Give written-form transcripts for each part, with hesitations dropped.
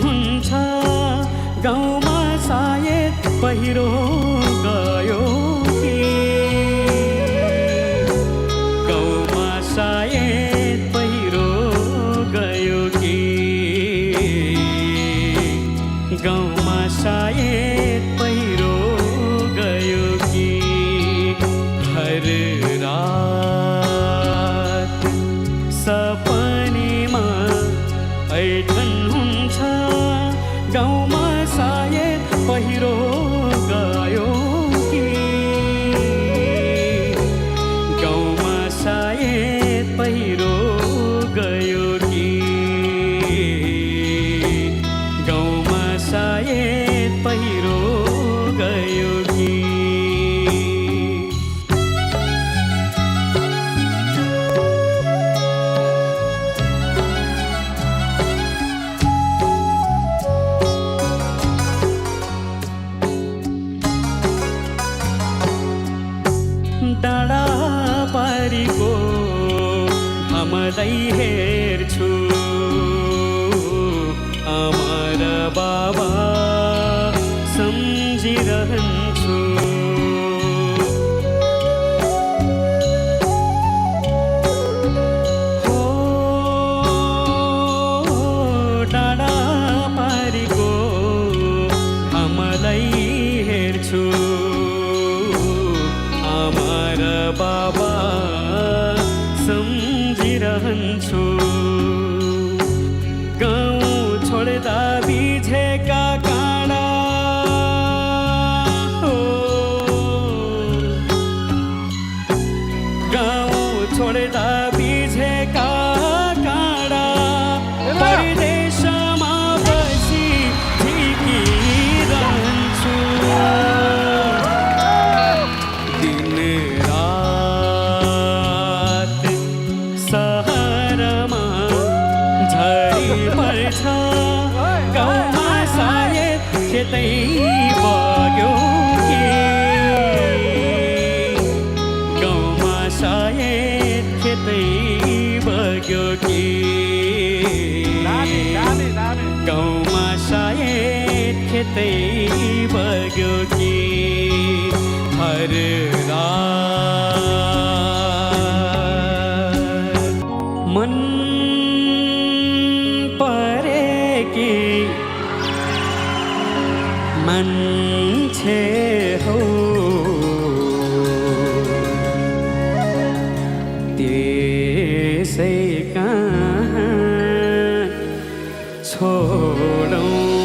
हुन्छ गाउँमा सायद पहिरो गयो कि गाउँमा सायद पहिरो गयो कि गाउँमा सायद पहिरो गयो कि हर रात सपनीमा ऐठन हुन्छ गाउँमा सायद पहिरो गयो कि गाउँमा सायद पहिरो गयो कि गाउँमा सायद पहिरो गयो कि डाँडा पारीको घामलाई हेर्छु आमा र बाबा सम्झिरहन्छु हो डाँडा पारीको घामलाई हेर्छु आमा र बाबा सम्झिरहन्छु गाउँ छोड्दा बिझेका काँडा हो गाउँ छोड्दा बिझेका काँडा परदेशमा बसी झिकिरहन्छु दिन रात सहरमा झरी पर्छ गाउँमा सायद खेतै बग्यो कि गाउँमा सायद खेतै बग्यो कि गाउँमा सायद खेतै बग्यो कि हर रात मन परेकी मान्छे हो त्यसै कहाँ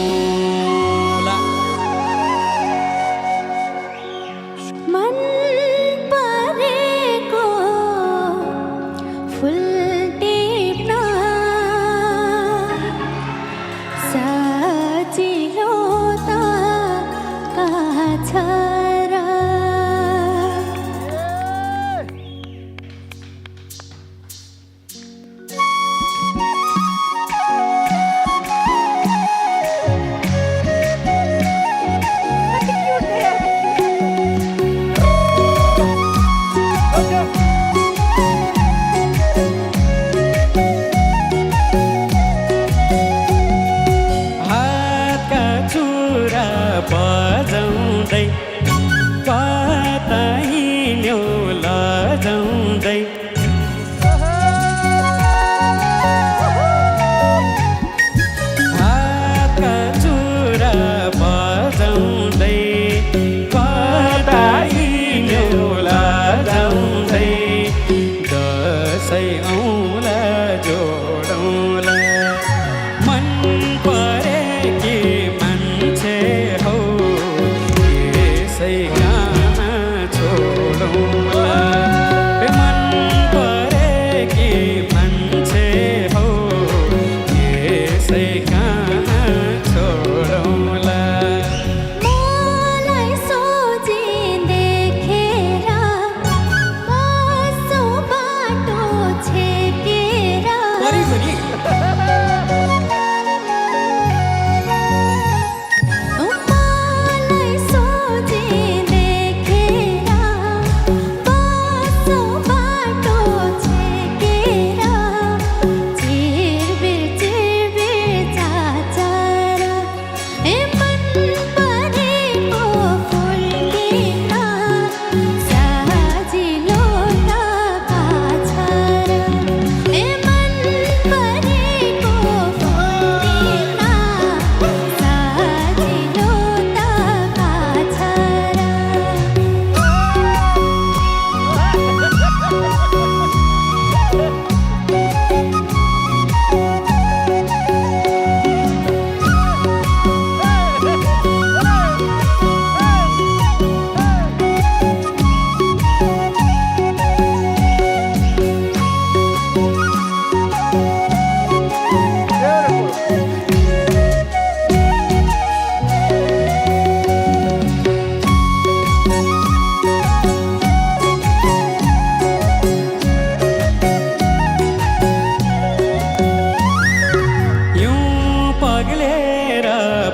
छोडौँला मन परेको फुल टिप्न सजिलो त कहाँ छ र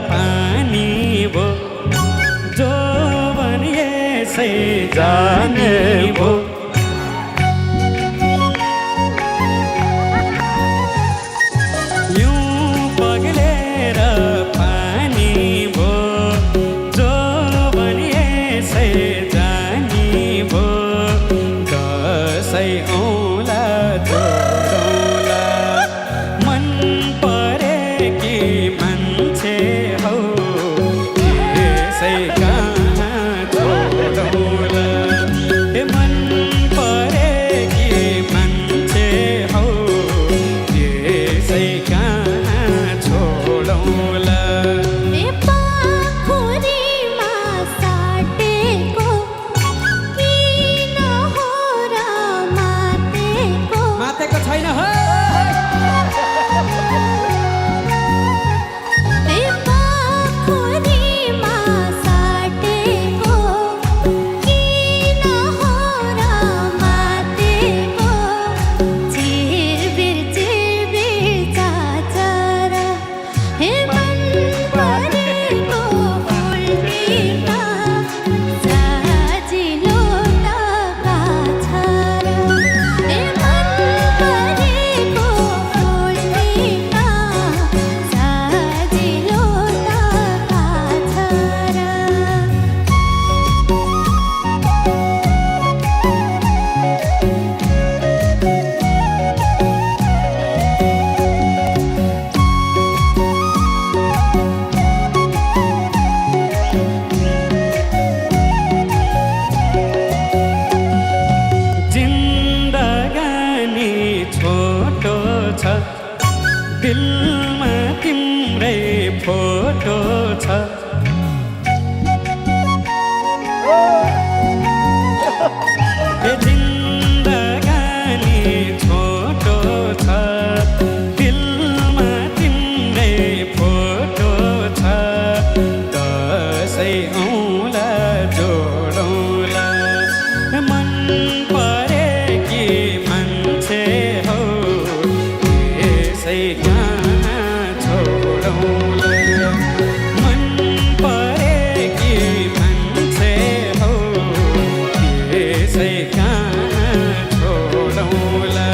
पानी भो जोवन यसै जाने भो दिलमा तिम्रै फोटो छ ए जिन्दगानी छोटो छ दिलमा तिम्रै फोटो छ दसैँ औँला जोडौँला मन परेकी मान्छे हो यसै कहाँ छोडौँला मन परेकी मान्छे हो यसै कहाँ छोडौँला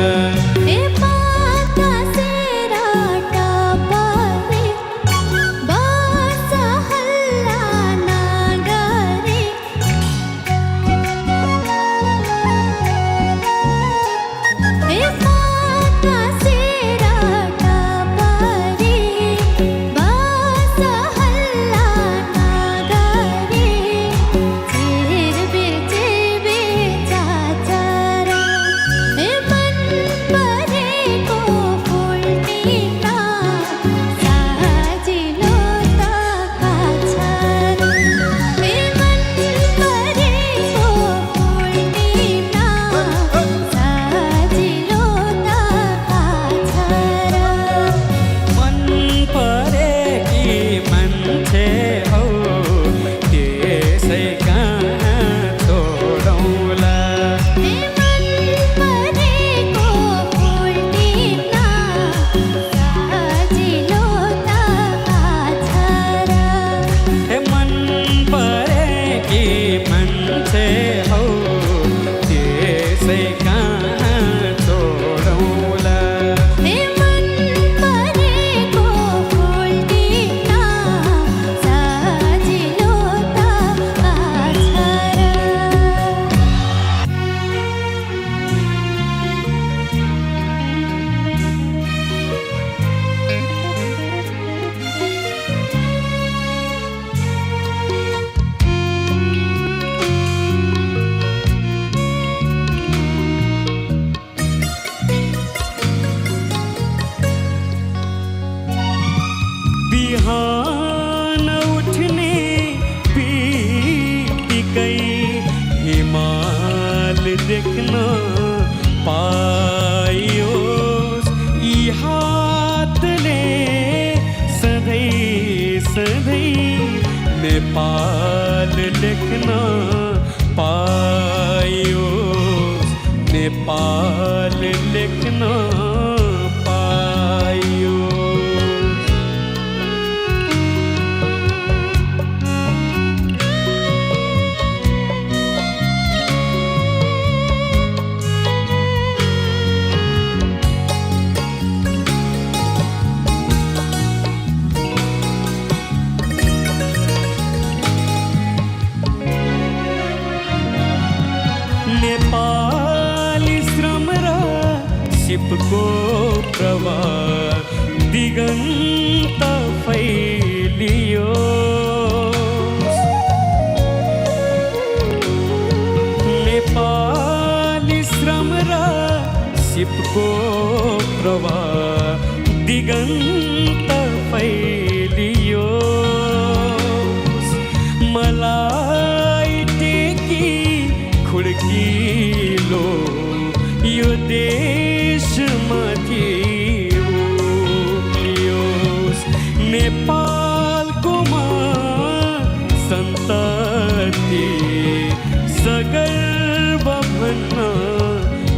बिहान उठ्ने बित्तिकै हिमाल देख्न पाइयोस् यी हातले सधैँ सधैँ नेपाल लेख्न पाइयोस् नेपाल लेख्न पाइयोस् को प्रवाह दिगन्त फैलियो मलाई टेकी खुड्किलो यो देशमाथि उक्लियोस् नेपालको सन्तति सगर्व भन्न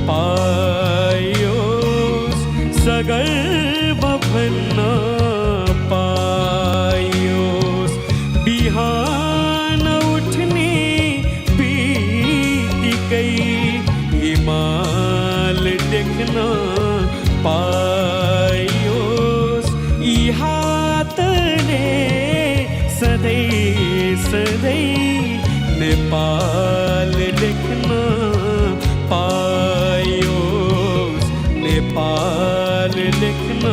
पायोस् सगर्व भन्न पायोस् बिहान उठ्ने बित्तिकै हिमाल देख्न पायोस् यी हातले सधैँ सधैँ नेपाल लेख्न पायोस् नेपाल लेख्न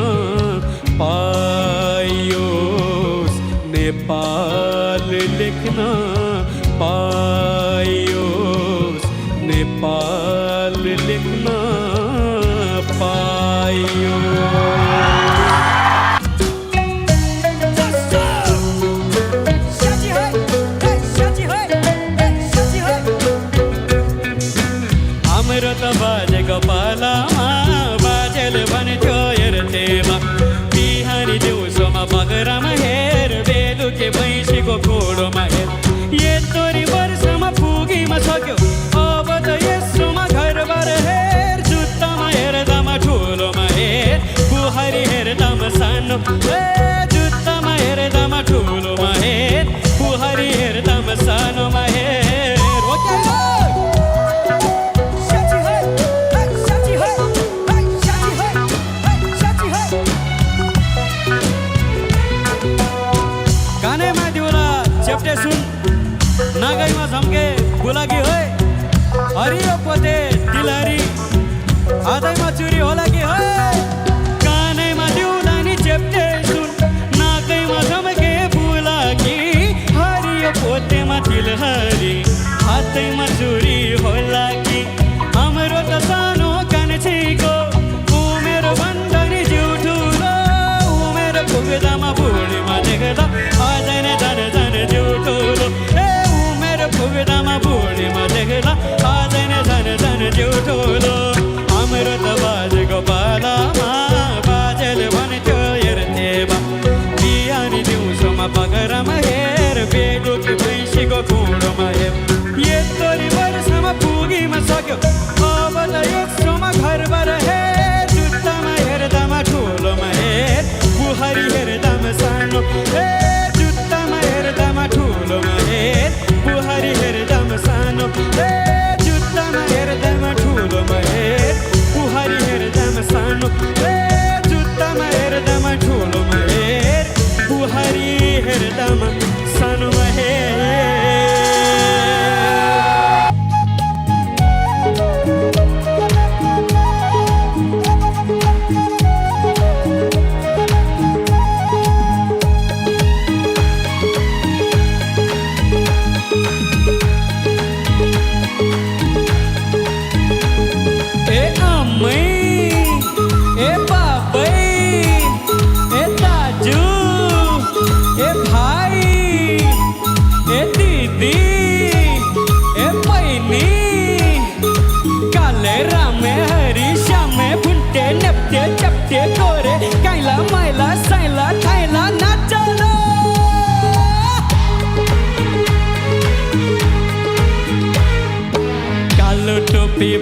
पायोस् नेपाल लेख्न पायोस् नेपाल लेख्न पायोस् बाजेको पालामा बाजेले भन्थ्यो हेर्थेमा बिहानी दिउँसोमा बगरामा हेर बेलुके भैँसीको खोडोमा हेर यत्रो वर्षमा पुगीमा सक्यो अब त यसोमा घरबार हेर जुत्तामा हेर्दामा ठुलोमा हेर बुहारी हेर्दामा सानो जुत्तामा हेर्दामा ठुलोमा हेर बुहारी हेर्दामा सानोमा हेर नागैमा झम्के बुलाकी है हरियो पोते दिलहरी हातैमा चुरी होला कि है कानैमा दिउलानी चेप्टे सुन नागैमा झम्के बुलाकी हरियो पोतेमा दिलहरी हातैमा चुरी होला कि हाम्रो त सानो कान्छीको उमेर भन्दा नि जिउ ठुलो उमेर पुग्दामा बुढीमा देख्दा अझै नै जाने जाने जिउ ठुलो पुग्दामा बुढीमा देख्दा अझै नै जाने जाने जिउ ठुलो हाम्रो त बाजेको पालामा बाजेले भन्थ्यो हेर्थेमा बिहानी दिउँसोमा बगरामा हेर बेलुकी भैँसीको खोडोमा हेर यत्रो वर्षमा पुगीमा सक्यो अब त यसोमा घरबार हेर जुत्तामा हेर्दामा ठुलोमा हेर बुहारी हेर्दामा सानो जुत्तामा हेर्दामा ठुलोमा हेर बुहारी हेर्दामा सानो जुत्तामा हेर्दामा ठुलोमा हेर बुहारी हेर्दामा सानो जुत्तामा हेर्दामा ठुलोमा हेर बुहारी हेर्दामा सानोमा हेर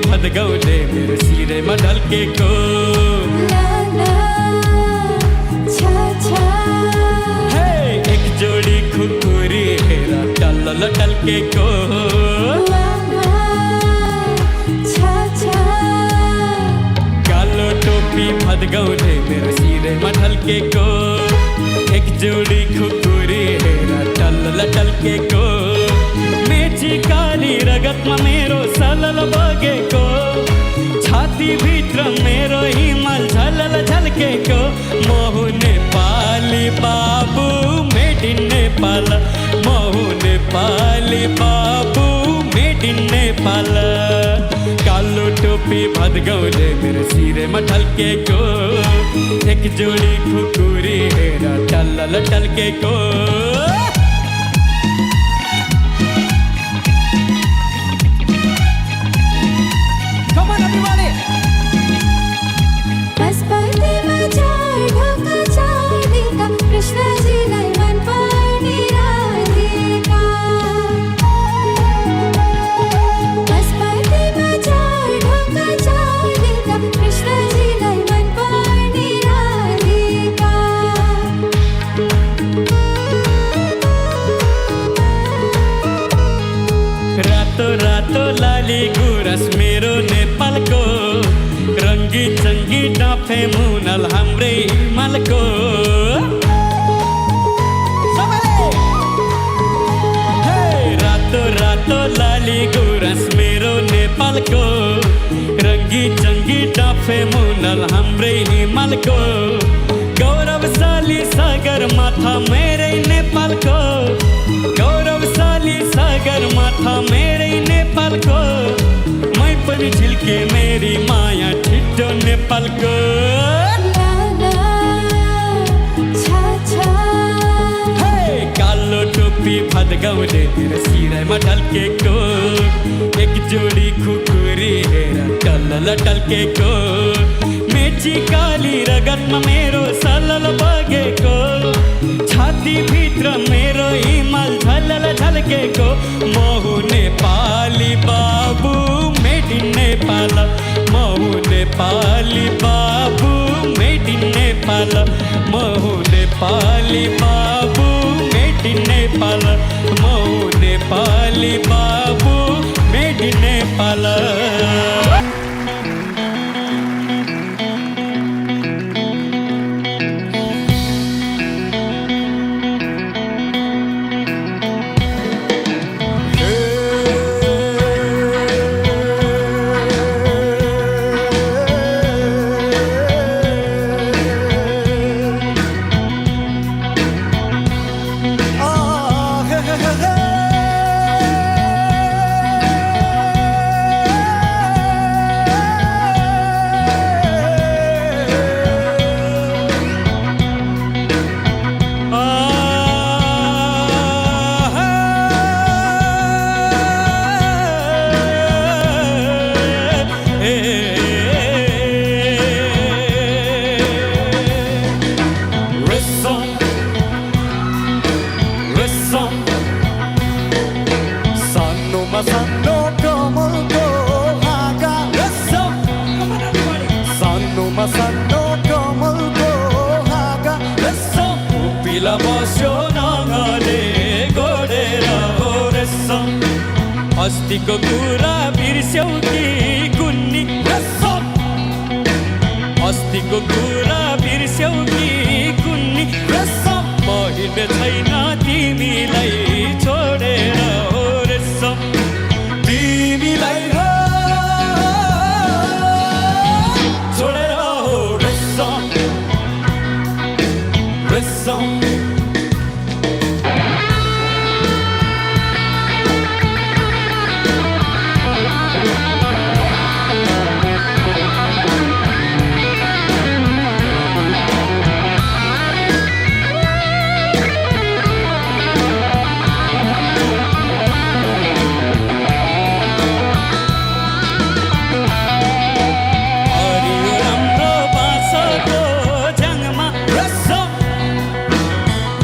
भदगाउँले मेरो सिरैमा ढल्केको एक जोडी खुकुरी हेर टल्ल टल्केको कालो टोपी भदगाउँले मेरो सिरैमा ढल्केको एक जोडी खुकुरी हेर टल्ल टल्केको मेची काली रगतमा मेरो सलल बगेको छाती भित्र मेरो हिमाल झलल झल्केको म हुँ नेपाली बाबु मेड इन नेपाल म हुँ नेपाली बाबु मेड इन नेपाल कालो टोपी भदगाउँले मेरो सिर सिरेमा ढल्केको एक जोडी खुकुरी हेर टल्लल टल्केको पशुपतिमा ढोका चढेका कृष्णजीलाई मन पर्ने राधिका पशुपतिमा ढोका चढेका कृष्णजीलाई मन पर्ने राधिका रातो रातो लाली गुराँस मेरो नेपालको रङ्गी चङ्गी डाँफे मुनल हाम्रै हिमालको रातो रातो लाली गुराँस मेरो नेपालको रङ्गी चङ्गी डाँफे मुनल हाम्रै हिमालको गौरवशाली सागर माथा मेरै नेपालको गौरवशाली सागर माथा मेरै नेपालको मै पनि झिल्के मेरी माया छिटो नेपालको कालो टोपी भद्गाउँदै तेरो सिराइमा ढल्केको एक जोडी खुकुरी हेर टल्लल टल्केको मेची काली रगतमा मेरो सलल बगेको छाती भित्र मेरो हिमाल झलल झल्केको म हुँ नेपाली बाबु मेड इन नेपाल म हुँ नेपाली बाबु मेड इन नेपाल म हुँ नेपाली बाबु मेड इन नेपाल म हुँ नेपाली बाबु मेड इन नेपाल अस्तिको कुरा बिर्स्यौ कि कुन्नी अस्तिको कुरा बिर्स्यौ कि कुन्नी म हिँड्ने छैन तिमीलाई छोडेर हो रेसम तिमीलाई छोडेर हो रेसम रेसम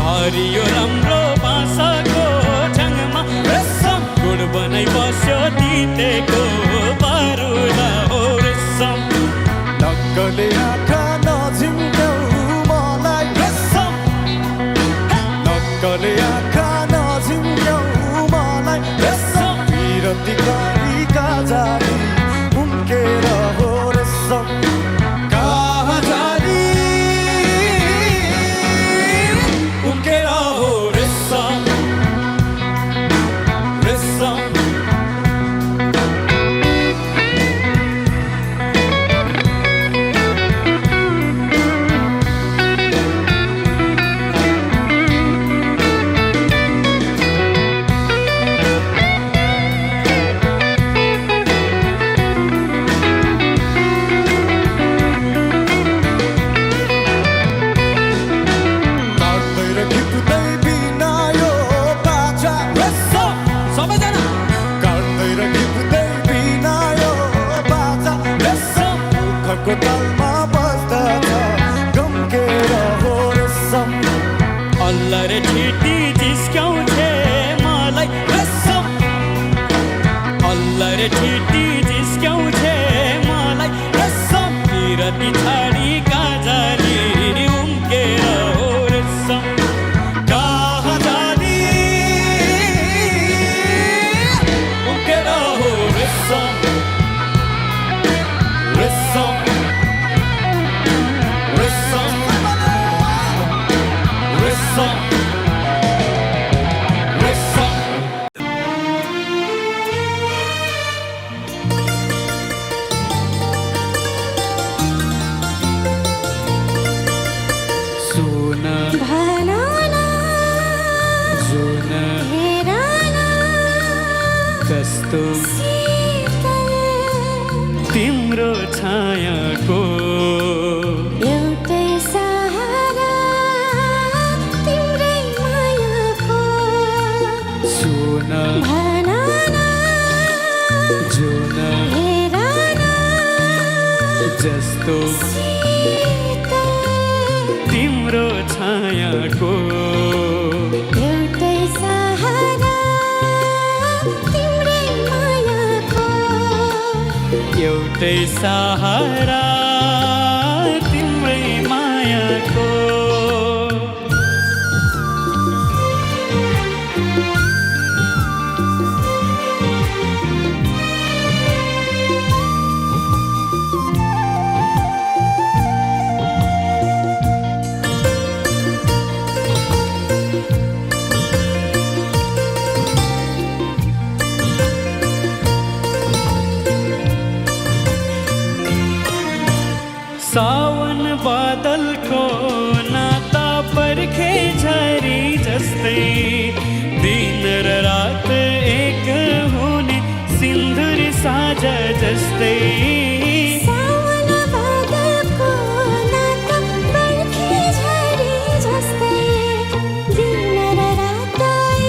हरियो राम्रो बाँसको झ्याङमा रेशम गुड बनाइ बस्यो तितेको बारुद हो रेशम नक्कले आँखा नझिम्क्याउ मलाई रेशम नक्कले आँखा नझिम्क्याउ मलाई रेशम विरती कालीका जाली उम्केर हो रेशम कहाँ जाली उम्केर हो रेशम रेशम अल्लरे ठिटी जिस्क्याउँछे मलाई रेशम अल्लरे ठिटी जिस्क्याउँछे मलाई रेशम पिरती छाडी काजाली उम्केर हो रेशम कहाँ जाली उम्केर हो रेशम रेशम रेशम रेशम रेशम सोना भनाना जुना हेराना कस्तो शीतल तिम्रो छायाको एउटै सहारा तिम्रै मायाको सोना भनाना जुना हेराना जस्तो शीतल तिम्रो छायाको एउटै सहारा तिम्रै मायाको एउटै सहारा तिम्रै मायाको सावन बादलको नाता पर्खे झरी जस्तै दिन र रात एक हुने सिन्धुरी साझा जस्तै सावन बादलको नाता पर्खे झरी जस्तै दिन र रात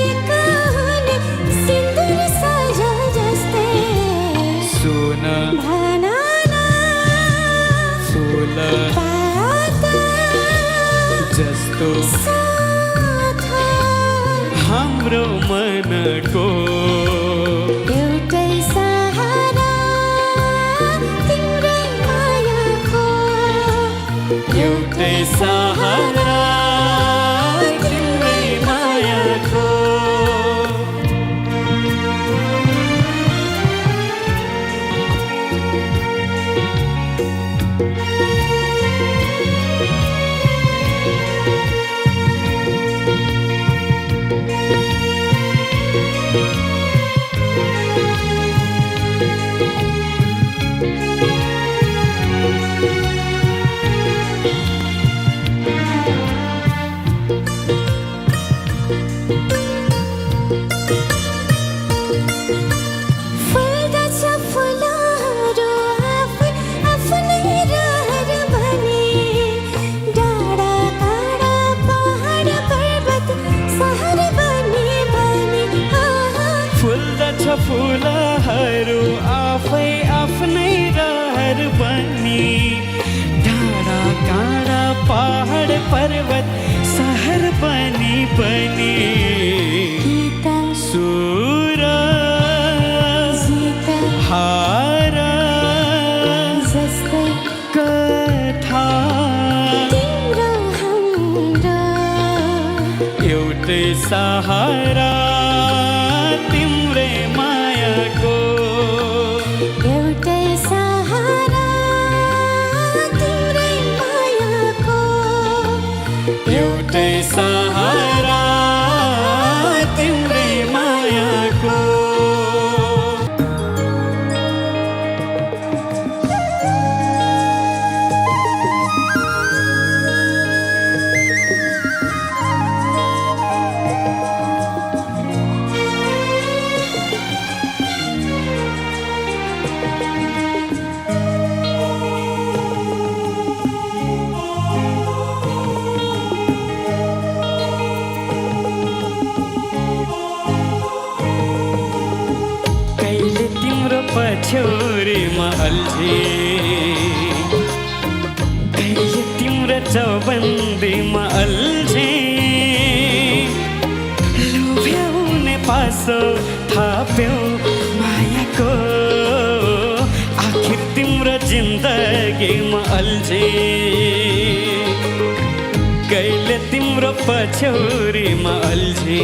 एक हुने सिन्दुर साझा जस्तै सोना भनाना फुल पाता जस्तो साथ हाम्रो मनको एउटै सहारा तिम्रै मायाको एउटै सहारा तिम्रै मायाको फुल्दछ फुलहरू आफै आफ्नै रहर बने डाँडा काँडा पहाड पर्वत सहर बने फुल्दछ फुलहरू आफै आफ्नै रहर बनी डाँडा काँडा पहाड पर्वत सहर बनी गीता सुर सीता हार जस्तै कथा तिम्रो हाम्रो एउटै सहारा तिम्रै मायाको एउटै सहारा तिम्रै मायाको एउटै सहारा तिम्रै मायाको पछ्यौरीमा अल्झे कहिले तिम्रो चौबन्दीमा अल्झे पासो थाप्यौ मायाको आखिर तिम्रो जिन्दगीमा अल्झे कहिले तिम्रो पछ्यौरीमा अल्झे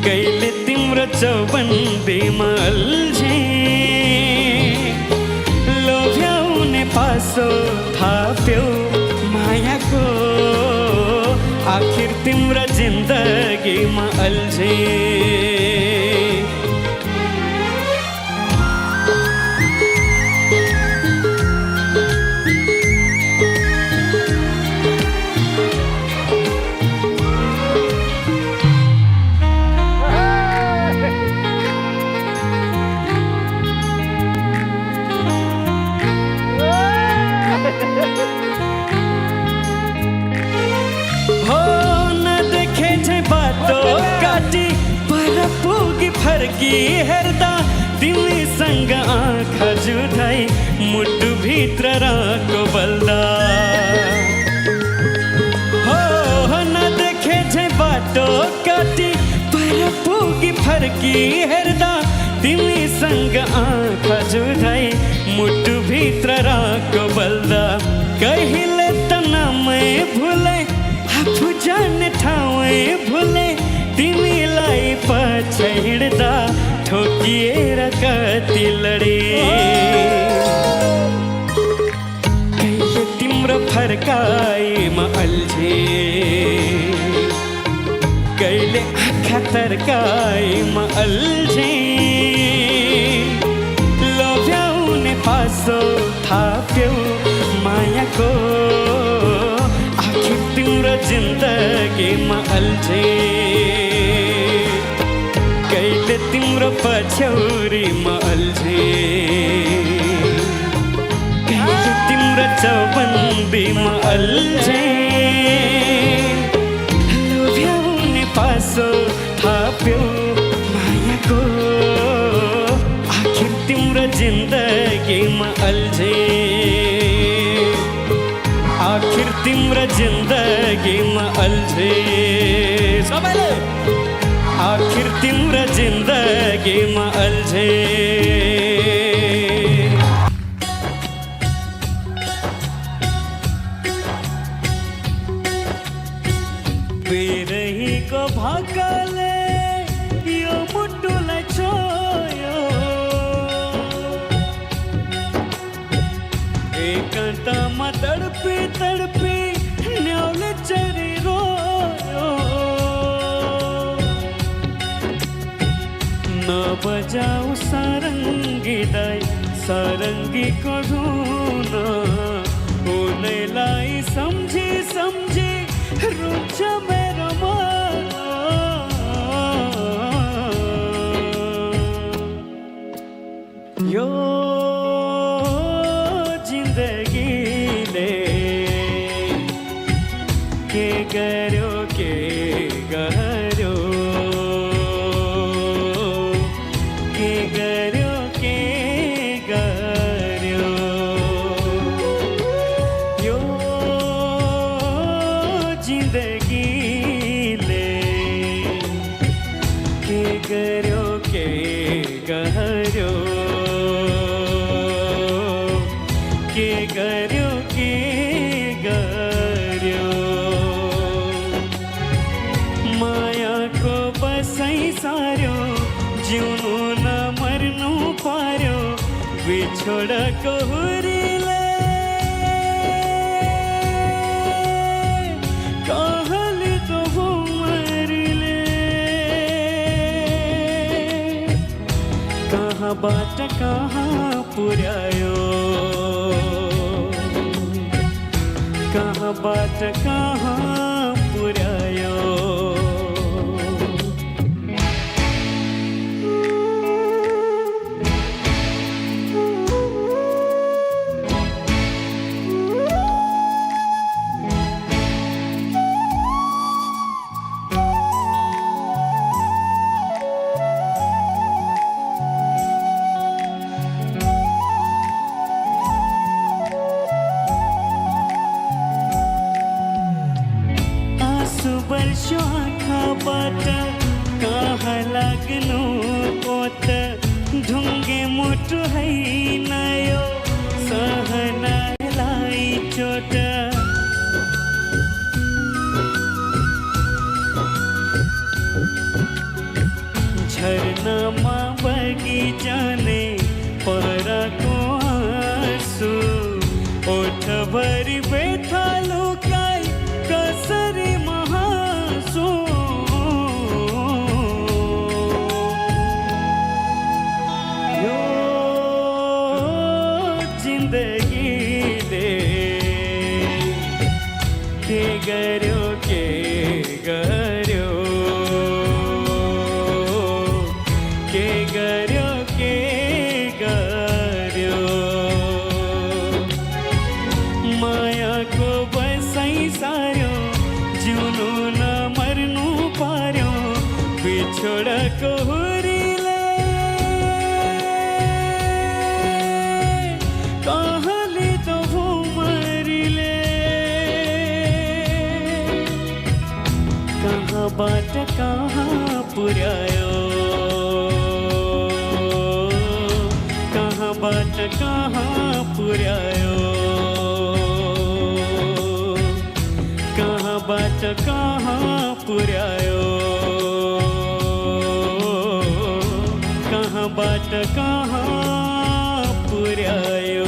कहिले तिम्रो चौबन्दीमा अल्झे लोभ्याउने पासो थाप्यौ मायाको आखिर तिम्रो जिन्दगीमा अल्झे पुगी फर्की हेर्दा तिमीसँग आँखा जुधाई मुटु भित्र राको बल्दा हो नदेखे झै बाटो काटी पर पुगी फर्की हेर्दा तिमीसँग आँखा जुधाई मुटु भित्र राको बल्दा कहिले त नामै भुले आफू जाने ठाउँै भुले तिमीलाई पछि हिँड्दा ठोकिएर कति लडे कहिले तिम्रो फर्काइमा अल्झे कहिले आँखा तर्काइमा अल्झे लोभ्याउने पासो थाप्यौ मायाको आखिर तिम्रो जिन्दगीमा अल्झे कहिले तिम्रो पछ्यौरीमा अल्झे कहिले तिम्रो चौबन्दीमा अल्झे लोभ्याउने पासो थाप्यौ मायाको आखिर तिम्रो जिन्दगीमा अल्झे आखिर तिम्रो जिन्दगीमा अल्झे सबैले आखिर तिम्रो जिन्दगीमा अल्झे बिरहीको भाकाले यो मुटुलाई छोयो एकान्तमा तडपी तडपी न्याउले चरी रोयो नबजाऊ सारङ्गीलाई सारङ्गीको धुन उनैलाई सम्झी सम्झी रुन्छ मेरो मन यो जिन्दगीले के गर्यो के गर्यो के गर्यो के गर्यो यो जिन्दगीले के गर्यो के गर्यो के गर्यो के गर्यो मायाको बसाइ सार्यो जिउनु न मर्नु पार्यो बिछोडको हुरीले कहलीको भुमरीले कहाँबाट कहाँ पुर्यायो कहाँबाट कहाँ पुर्यायो आँसु बर्स्यो आँखाबाट कहाँ लाग्नु पोत ढुङ्गे मुटु होइन यो सहनालाई चोट झरनामा बगिजाने पराको आँसु ओठभरि बेथा लुकाई कसरी महासु यो जिन्दगीले के गर्यो के गर्यो के गर्यो के गर्यो मायाको बसाइ सार्यो जिउनु नमर्नु पार्यो बिछोडको हुरीले कहाँले त भुमरीले कहाँबाट कहाँ पुर्यायो कहाँबाट कहाँ पुर्यायो कहाँबाट कहाँ पुर्यायो कहाँबाट कहाँ पुर्यायो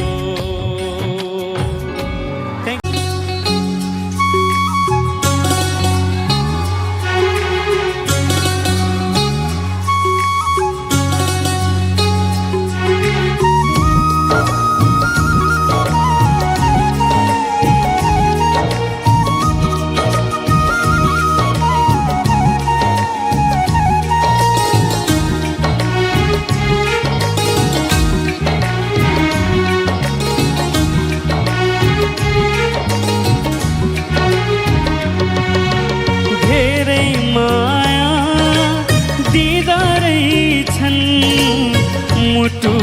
मुटु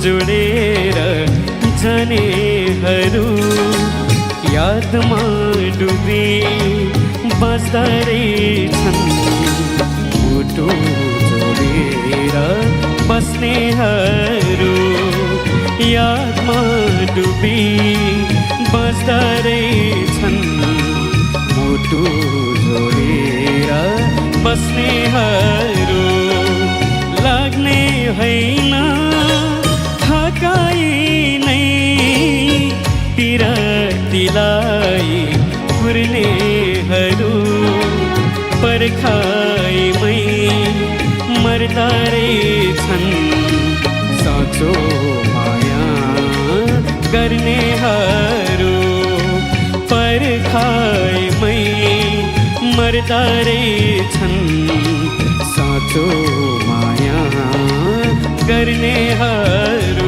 जोडेर जानेहरू यादमा डुबी बस्दा रहेछन् मुटु जोडेर बस्नेहरू यादमा डुबी बस्दा रहेछन् मुटु जोडेर बस्नेहरू लाग्ने होइन थकाइ नै पिरतीलाई पुर्नेहरू पर्खाइमै मर्दा रहेछन् साँचो माया गर्नेहरू पर्खाइमै मर्दा रहेछन् साँचो माया गर्नेहरू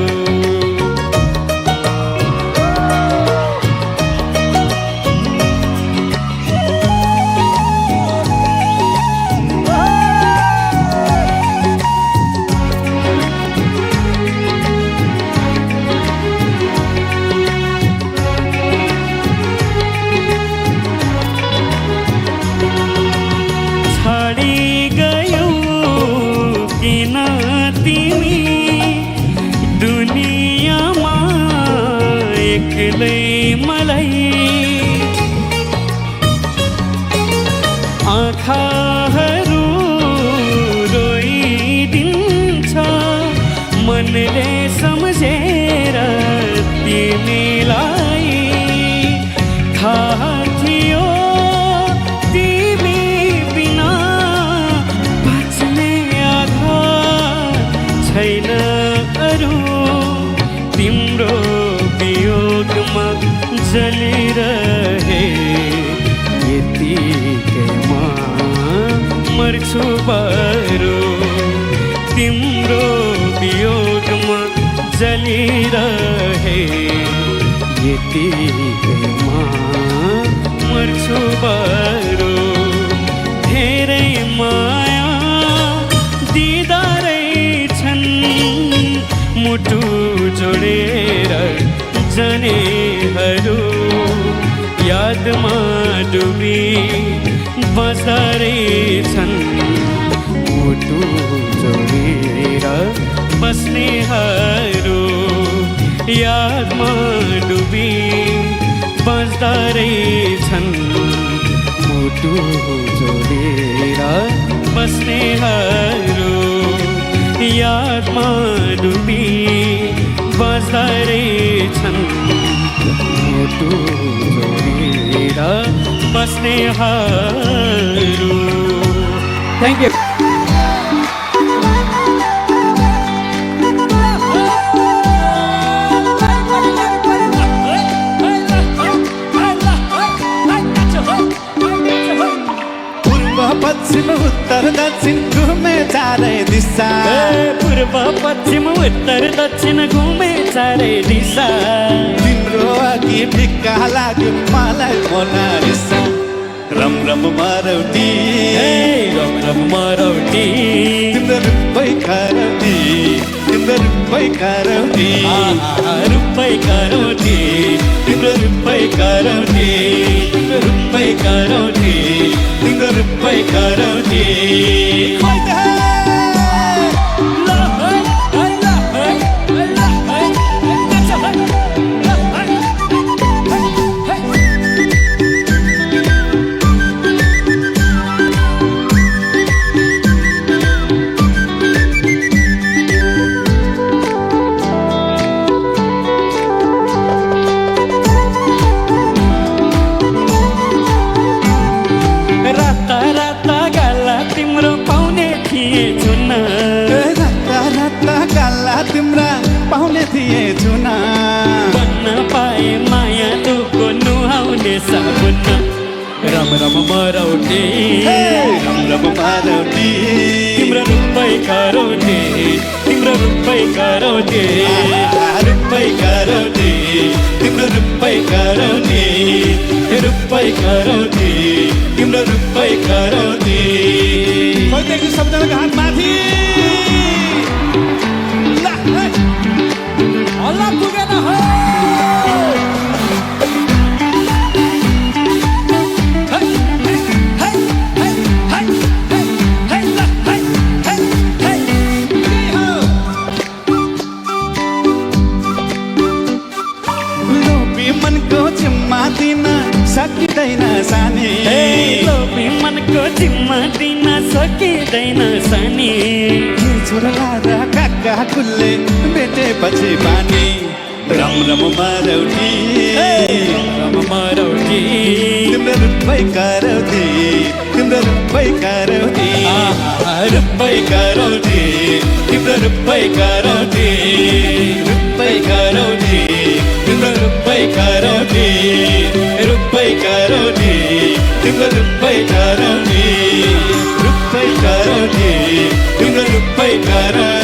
आँखाहरू रोइदिन्छ मनले सम्झेर तिमीलाई थाहा थियो तिमी बिना बाँच्ने आधार छैन अरू तिम्रो वियोगमा जलिरहे यतिकैमा मर्छु बरु तिम्रो वियोगमा जलिरहे यतिकैमा मर्छु बरु धेरै माया दिँदा रहेछन् मुटु जोडेर जानेहरू यादमा डुबी बस्दा रहेछन् मुटु जोडेर बस्नेहरू यादमा डुबी बस्दा रहेछन् मुटु जोडेर बस्नेहरू यादमा डुबी बस्दा रहेछन् मुटु जोडेर बस्नेहरू थ्याङ्क यू पश्चिम उत्तर दक्षिण घुमे चारै दिशा पूर्व पश्चिम उत्तर दक्षिण घुमे चारै दिशा तिम्रो अघि फिक्का लाग्यो मलाई मोनालिसा रम रम मारौटी रम रम मारौटी तिम्रो रूपै करौटी तिम्रो रूपै करौटी रूपै करौटी तिम्रो रूपै करौटी तिम्रो रूपै करौटी तिम्रो रूपै करौटी तिम्रा पाउने थिए चुना बन्न पाए माया दुःखको नुहाउने साबुन रम रम मारौटी रम रम मारौटी तिम्रो रूपै करौटी तिम्रो रूपै करौटी रूपै करौटी तिम्रो रूपै करौटी रूपै करौटी तिम्रो रूपै करौटी सबजनाको हात माथि Allah पुगेन हो लोभी मनको जिम्मा दिन सकिँदैन सानी लोभी मनको जिम्मा दिन सकिँदैन सानी छोरा र काका कुल्ले भेटेपछि पानी रम रम मारौटी रम मारौटी तिम्रो रूपै करौटी तिम्रो रूपै करौटी रूपै करौटी तिम्रो रूपै करौटी रूपै करौटी तिम्रो रूपै करौटी रूपै करौटी तिम्रो रूपै करौटी रूपै करौटी तिम्रो रूपै करौटी